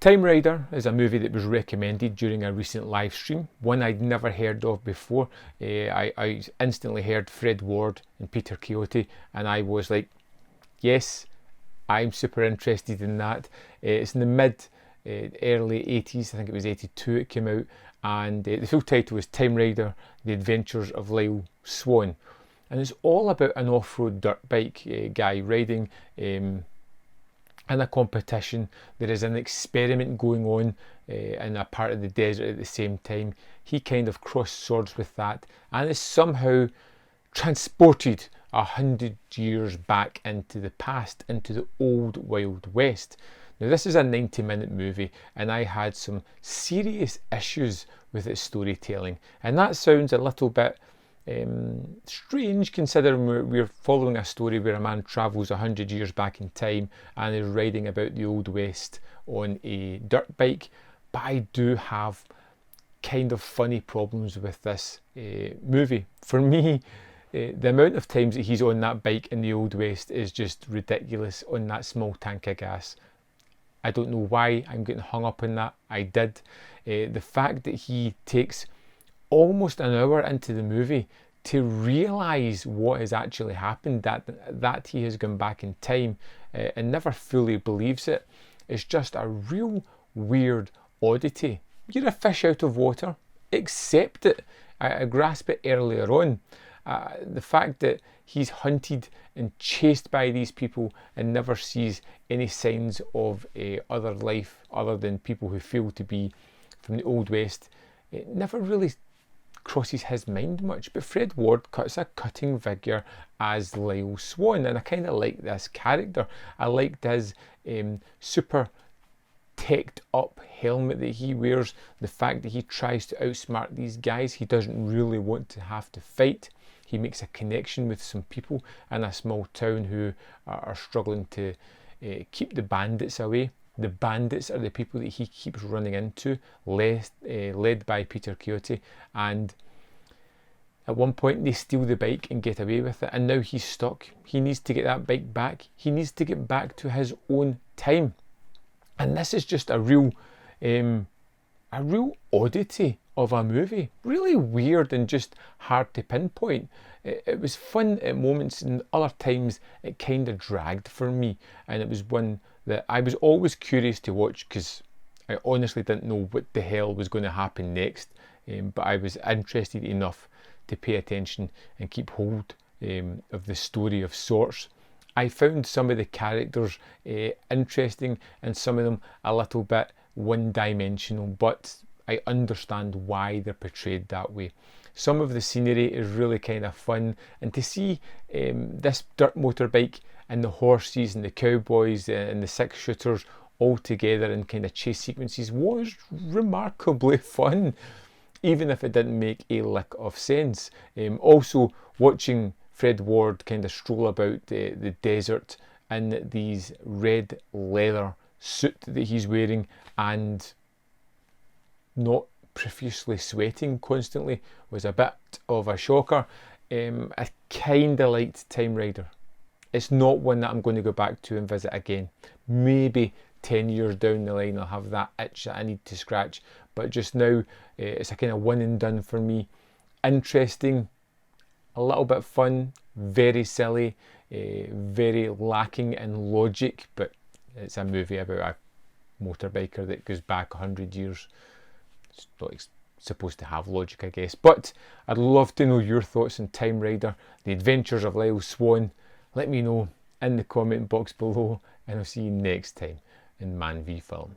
Timerider is a movie that was recommended during a recent live stream, one I'd never heard of before. I instantly heard Fred Ward and Peter Coyote, and I was like, yes, I'm super interested in that. It's in the early 80s, I think it was 82 it came out, and the full title was Timerider, The Adventures of Lyle Swann. And it's all about an off-road dirt bike guy riding in a competition. There is an experiment going on in a part of the desert at the same time. He kind of crossed swords with that and is somehow transported 100 years back into the past, into the old Wild West. Now this is a 90-minute movie and I had some serious issues with its storytelling, and that sounds a little bit strange considering we're following a story where a man travels 100 years back in time and is riding about the Old West on a dirt bike. But I do have kind of funny problems with this movie. For me, the amount of times that he's on that bike in the Old West is just ridiculous on that small tank of gas. I don't know why I'm getting hung up on that. I did. The fact that he takes almost an hour into the movie to realise what has actually happened, that he has gone back in time and never fully believes it, is just a real weird oddity. You're a fish out of water, accept it. I grasp it earlier on. The fact that he's hunted and chased by these people and never sees any signs of other life other than people who feel to be from the Old West, it never really crosses his mind much. But Fred Ward cuts a cutting figure as Lyle Swann, and I kind of like this character. I liked his super teched up helmet that he wears, the fact that he tries to outsmart these guys. He doesn't really want to have to fight. He makes a connection with some people in a small town who are struggling to keep the bandits away. The bandits are the people that he keeps running into, led by Peter Coyote, and at one point they steal the bike and get away with it, and now he's stuck. He needs to get that bike back. He needs to get back to his own time, and this is just a real oddity of a movie. Really weird and just hard to pinpoint. It was fun at moments, and other times it kind of dragged for me, and it was one that I was always curious to watch because I honestly didn't know what the hell was going to happen next, but I was interested enough to pay attention and keep hold of the story of sorts. I found some of the characters interesting and some of them a little bit one-dimensional, but I understand why they're portrayed that way. Some of the scenery is really kind of fun, and to see this dirt motorbike and the horses and the cowboys and the 6-shooters all together in kind of chase sequences was remarkably fun, even if it didn't make a lick of sense. Also watching Fred Ward kind of stroll about the desert in these red leather suit that he's wearing and not profusely sweating constantly was a bit of a shocker. I kind of liked Timerider. It's not one that I'm going to go back to and visit again. Maybe 10 years down the line I'll have that itch that I need to scratch, but just now it's a kind of one and done for me. Interesting, a little bit fun, very silly, very lacking in logic, but it's a movie about a motorbiker that goes back 100 years. It's not supposed to have logic, I guess, but I'd love to know your thoughts on Timerider, The Adventures of Lyle Swann. Let me know in the comment box below, and I'll see you next time in Man v Film.